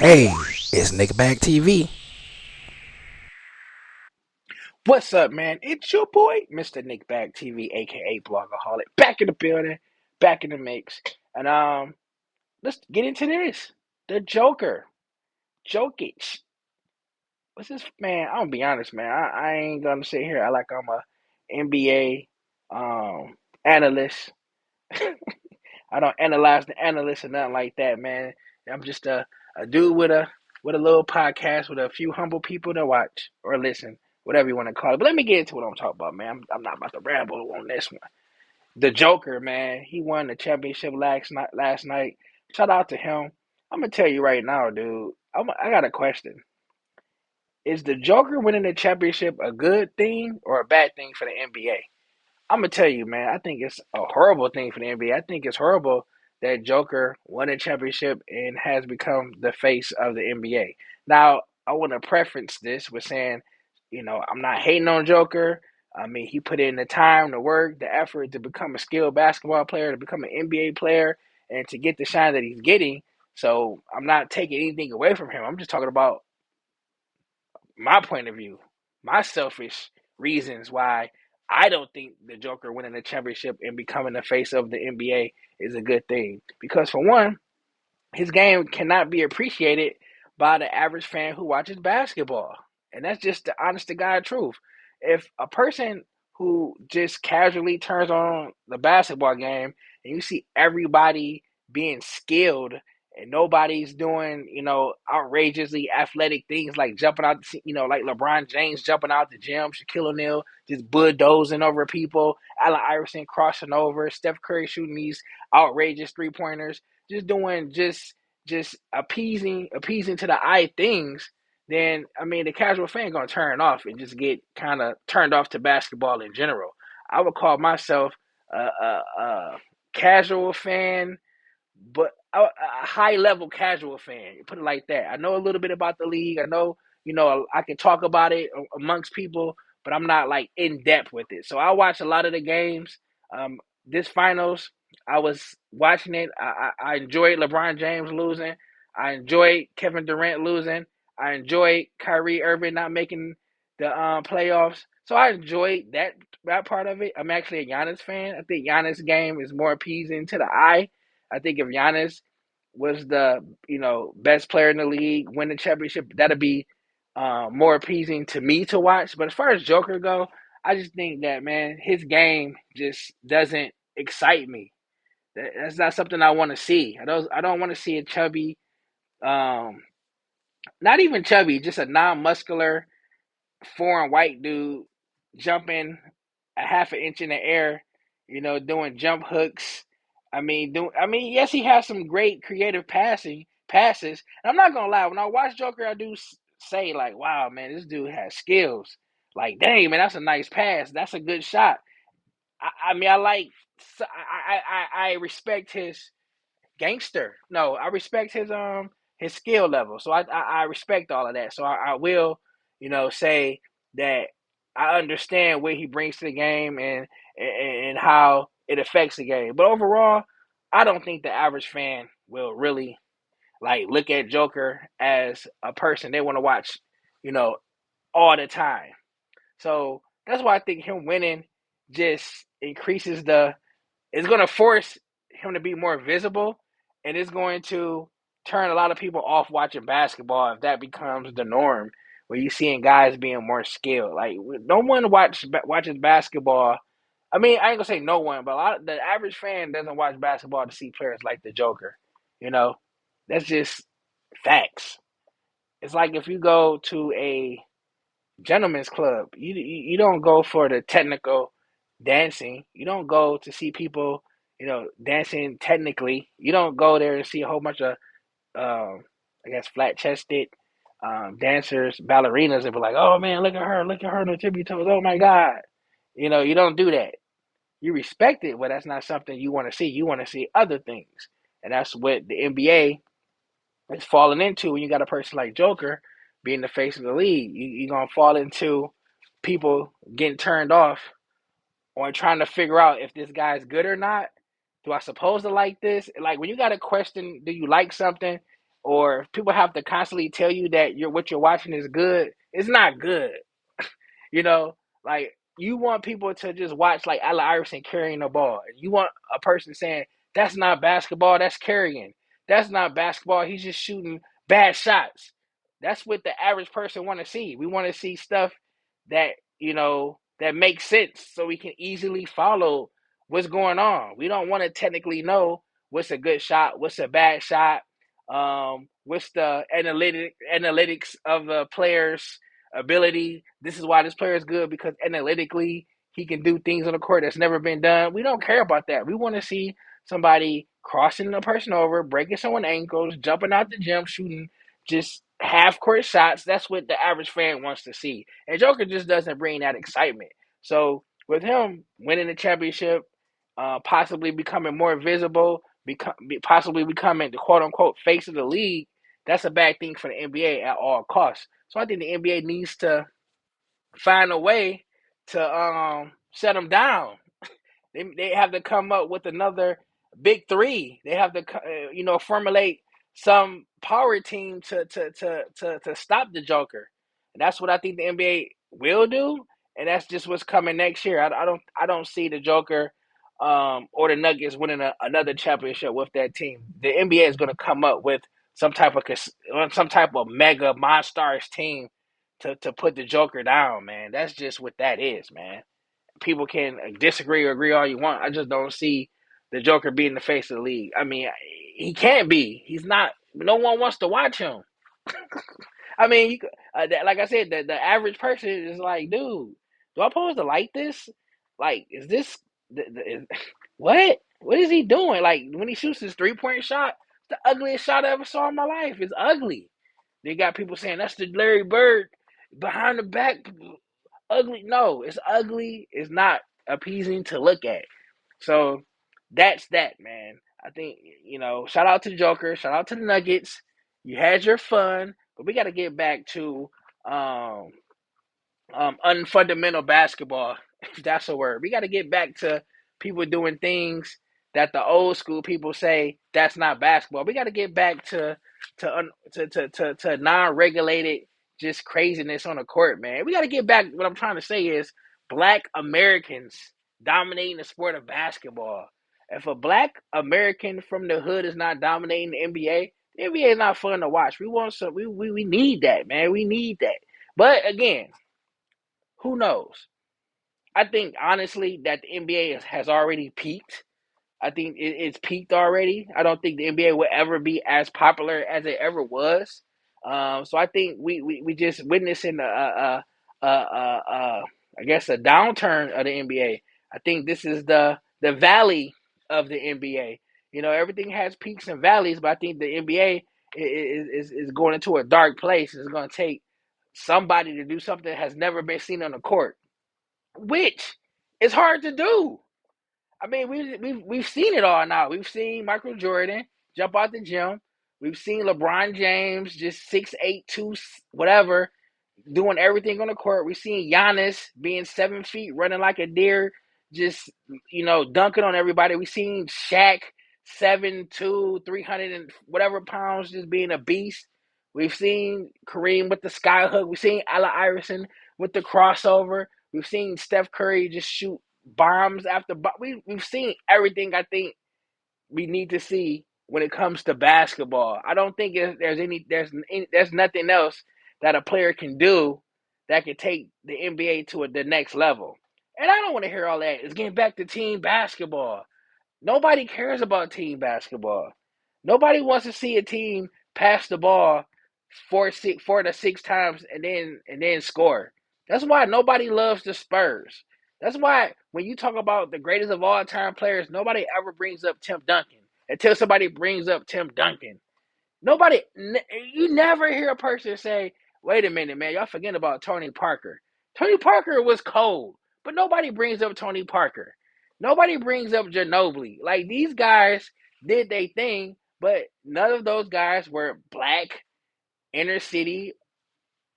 Hey, it's Nickback TV. What's up, man? It's your boy, Mr. Nickback TV, aka Blogaholic, back in the building, back in the mix. And let's get into this. The Joker, Jokic. What's this man? I'm gonna be honest, man. I ain't gonna sit here. I'm a NBA analyst. I don't analyze the analysts or nothing like that, man. I'm just a dude with a little podcast with a few humble people to watch or listen, whatever you want to call it. But let me get into what I'm talking about, man. I'm not about to ramble on this one. The Joker, man, he won the championship last night. Shout out to him. I'm gonna tell you right now, dude. I got a question. Is the Joker winning the championship a good thing or a bad thing for the NBA? I'm gonna tell you, man. I think it's a horrible thing for the NBA. I think it's horrible that Joker won a championship and has become the face of the NBA. Now, I want to preference this with saying, I'm not hating on Joker. I mean, he put in the time, the work, the effort to become a skilled basketball player, to become an NBA player, and to get the shine that he's getting. So I'm not taking anything away from him. I'm just talking about my point of view, my selfish reasons why I don't think the Joker winning the championship and becoming the face of the NBA is a good thing. Because for one, his game cannot be appreciated by the average fan who watches basketball. And that's just the honest to God truth. If a person who just casually turns on the basketball game and you see everybody being skilled and nobody's doing, outrageously athletic things like jumping out, like LeBron James jumping out the gym, Shaquille O'Neal just bulldozing over people, Allen Iverson crossing over, Steph Curry shooting these outrageous three pointers, just doing just appeasing to the eye things, then I mean the casual fan gonna turn off and just get kind of turned off to basketball in general. I would call myself a casual fan, but a high level casual fan. Put it like that. I know a little bit about the league. I know I can talk about it amongst people, but I'm not like in depth with it. So I watch a lot of the games. Um, this finals, I was watching it. I enjoyed LeBron James losing. I enjoyed Kevin Durant losing. I enjoyed Kyrie Irving not making the playoffs. So I enjoyed that part of it. I'm actually a Giannis fan. I think Giannis' game is more appeasing to the eye. I think if Giannis was the best player in the league, win the championship, that'd be more appeasing to me to watch. But as far as Joker go, I just think that man, his game just doesn't excite me. That's not something I want to see. I don't want to see a chubby, um, not even chubby, just a non-muscular foreign white dude jumping a half an inch in the air, doing jump hooks. I mean, yes, he has some great creative passing passes. And I'm not gonna lie, when I watch Joker, I do say like, "Wow, man, this dude has skills." Like, dang, man, that's a nice pass. That's a good shot. I mean, I like, I respect his gangster. No, I respect his skill level. So I respect all of that. So I will, say that I understand what he brings to the game and how it affects the game. But overall, I don't think the average fan will really like look at Joker as a person they want to watch, you know, all the time. So that's why I think him winning just increases the it's going to force him to be more visible, and it's going to turn a lot of people off watching basketball if that becomes the norm. Where you seeing guys being more skilled, like no one watches basketball. I mean, I ain't gonna say no one, but the average fan doesn't watch basketball to see players like the Joker. You know, that's just facts. It's like if you go to a gentlemen's club. You don't go for the technical dancing. You don't go to see people, dancing technically. You don't go there and see a whole bunch of, I guess, flat chested dancers, ballerinas, and be like, "Oh man, look at her on the tippy toes. Oh my god." You don't do that. You respect it, but that's not something you want to see. You want to see other things, and that's what the NBA is falling into when you got a person like Joker being the face of the league. You're gonna fall into people getting turned off on trying to figure out if this guy's good or not. Do I supposed to like this? Like when you got a question, do you like something? or if people have to constantly tell you that what you're watching is good, it's not good. You know, like you want people to just watch like Allen Iverson carrying the ball. You want a person saying that's not basketball, that's carrying. That's not basketball. He's just shooting bad shots. That's what the average person want to see. We want to see stuff that that makes sense, so we can easily follow what's going on. We don't want to technically know what's a good shot, what's a bad shot, what's the analytics of the players ability. This is why this player is good because analytically he can do things on the court that's never been done. We don't care about that. We want to see somebody crossing a person over, breaking someone's ankles, jumping out the gym, shooting just half court shots. That's what the average fan wants to see. And Joker just doesn't bring that excitement. So with him winning the championship, possibly becoming more visible, possibly becoming the quote unquote face of the league, that's a bad thing for the NBA at all costs. So I think the NBA needs to find a way to shut them down. They have to come up with another big three. They have to formulate some power team to stop the Joker. And that's what I think the NBA will do. And that's just what's coming next year. I don't see the Joker or the Nuggets winning another championship with that team. The NBA is going to come up with some type of mega monsters team to put the Joker down, man. That's just what that is, man. People can disagree or agree all you want. I just don't see the Joker being the face of the league. I mean, he can't be. He's not. No one wants to watch him. I mean, like I said, the average person is like, dude, do I supposed to like this? Like, is this what? What is he doing? Like when he shoots his 3-point shot, it's the ugliest shot I ever saw in my life. It's ugly. They got people saying that's the Larry Bird behind the back ugly. No, it's ugly. It's not appeasing to look at. So that's that, man. I think shout out to the Joker, shout out to the Nuggets. You had your fun, but we got to get back to um, unfundamental basketball, if that's a word. We got to get back to people doing things that the old school people say that's not basketball. We got to get back to non-regulated just craziness on the court, man. We got to get back. What I'm trying to say is Black Americans dominating the sport of basketball. If a Black American from the hood is not dominating the NBA, the NBA is not fun to watch. We want some. We need that, man. We need that. But again, who knows? I think honestly that the NBA has already peaked. I think it's peaked already. I don't think the NBA will ever be as popular as it ever was. So I think we just witnessing I guess a downturn of the NBA. I think this is the valley of the NBA. Everything has peaks and valleys, but I think the NBA is going into a dark place. It's going to take somebody to do something that has never been seen on the court, which is hard to do. I mean, we've seen it all now. We've seen Michael Jordan jump out the gym. We've seen LeBron James just 6'8", two whatever, doing everything on the court. We've seen Giannis being 7 feet, running like a deer, just dunking on everybody. We've seen Shaq 7'2", 300 and whatever pounds, just being a beast. We've seen Kareem with the sky hook. We've seen Allen Iverson with the crossover. We've seen Steph Curry just shoot bombs after we've seen everything I think we need to see when it comes to basketball. I don't think there's nothing else that a player can do that can take the NBA to the next level. And I don't want to hear all that. It's getting back to team basketball. Nobody cares about team basketball. Nobody wants to see a team pass the ball 4 to 6 times and then score. That's why nobody loves the Spurs. That's why when you talk about the greatest of all time players, nobody ever brings up Tim Duncan until somebody brings up Tim Duncan. You never hear a person say, "Wait a minute, man, y'all forgetting about Tony Parker." Tony Parker was cold, but nobody brings up Tony Parker. Nobody brings up Ginobili. Like these guys did their thing, but none of those guys were black inner city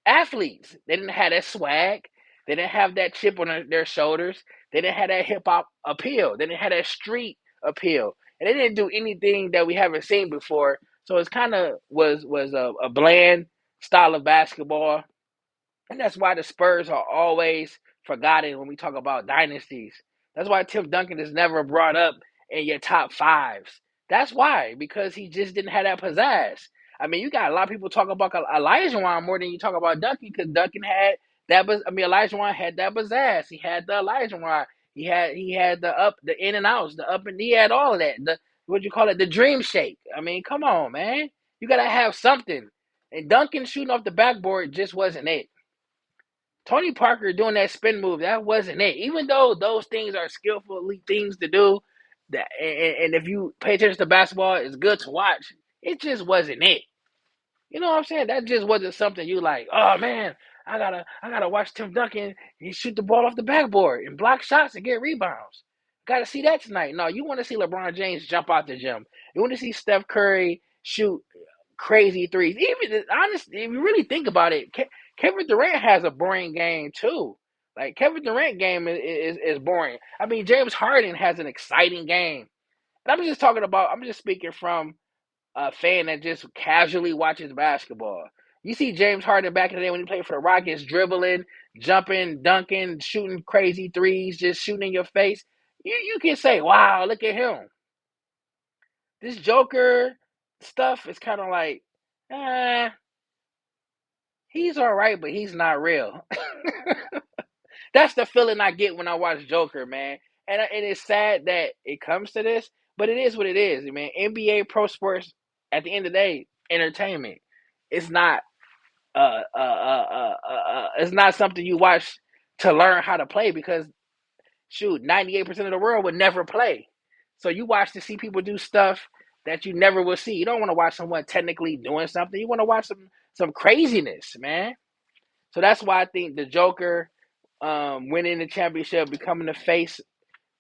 athletes. They didn't have that swag. They didn't have that chip on their shoulders. They didn't have that hip hop appeal. They didn't have that street appeal. And they didn't do anything that we haven't seen before. So it's kind of was a bland style of basketball. And that's why the Spurs are always forgotten when we talk about dynasties. That's why Tim Duncan is never brought up in your top fives. That's why, because he just didn't have that pizzazz. I mean, you got a lot of people talk about Elijah Wan more than you talk about Duncan, because Duncan had that. I mean, Elijah Wan had that pizzazz. He had the Elijah Wan. He had the up, the in and outs, the up and he had all of that. The what you call it, the dream shake. I mean, come on, man. You gotta have something. And Duncan shooting off the backboard just wasn't it. Tony Parker doing that spin move, that wasn't it. Even though those things are skillful elite things to do, that and if you pay attention to basketball, it's good to watch. It just wasn't it. You know what I'm saying? That just wasn't something you like. Oh man, I gotta watch Tim Duncan. He shoot the ball off the backboard and block shots and get rebounds. Got to see that tonight. No, you want to see LeBron James jump out the gym. You want to see Steph Curry shoot crazy threes. Even honestly, if you really think about it, Kevin Durant has a boring game too. Like Kevin Durant game is boring. I mean, James Harden has an exciting game. And I'm just speaking from a fan that just casually watches basketball. You see James Harden back in the day when he played for the Rockets, dribbling, jumping, dunking, shooting crazy threes, just shooting in your face. You can say, wow, look at him. This Joker stuff is kind of like, eh, he's all right, but he's not real. That's the feeling I get when I watch Joker, man. And it's sad that it comes to this, but it is what it is, man. NBA pro sports, at the end of the day, entertainment. It's not it's not something you watch to learn how to play, because shoot, 98% of the world would never play. So you watch to see people do stuff that you never will see. You don't want to watch someone technically doing something. You want to watch some craziness, man. So that's why I think the Joker winning the championship, becoming the face,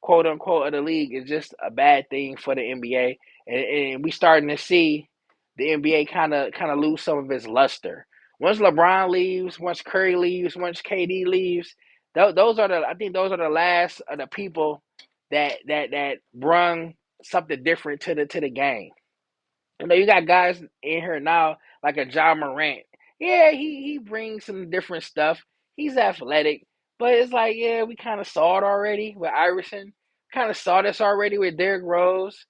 quote unquote, of the league is just a bad thing for the NBA, and we starting to see the NBA kind of lose some of its luster. Once LeBron leaves, once Curry leaves, once KD leaves, those are the last of the people that brung something different to the game. You know, you got guys in here now like a John Morant. Yeah, he brings some different stuff. He's athletic, but it's like, yeah, we kind of saw it already with Iverson. Kind of saw this already with Derrick Rose,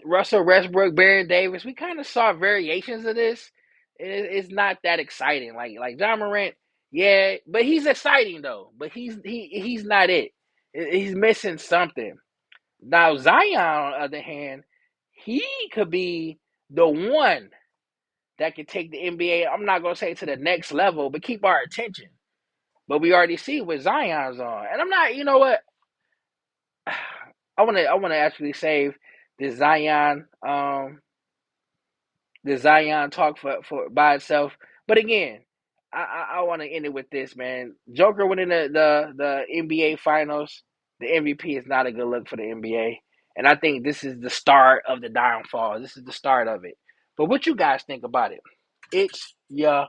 Russell Westbrook, Baron Davis. We kind of saw variations of this. It's not that exciting. Like John Morant, yeah, but he's exciting though. But he's not it. He's missing something. Now Zion, on the other hand, he could be the one that could take the NBA. I'm not gonna say to the next level, but keep our attention. But we already see what Zion's on, and I'm not. You know what? I wanna actually save the Zion talk for by itself. But again, I want to end it with this, man. Joker winning the NBA Finals, the MVP is not a good look for the NBA, and I think this is the start of the downfall. This is the start of it. But what you guys think about it? It's your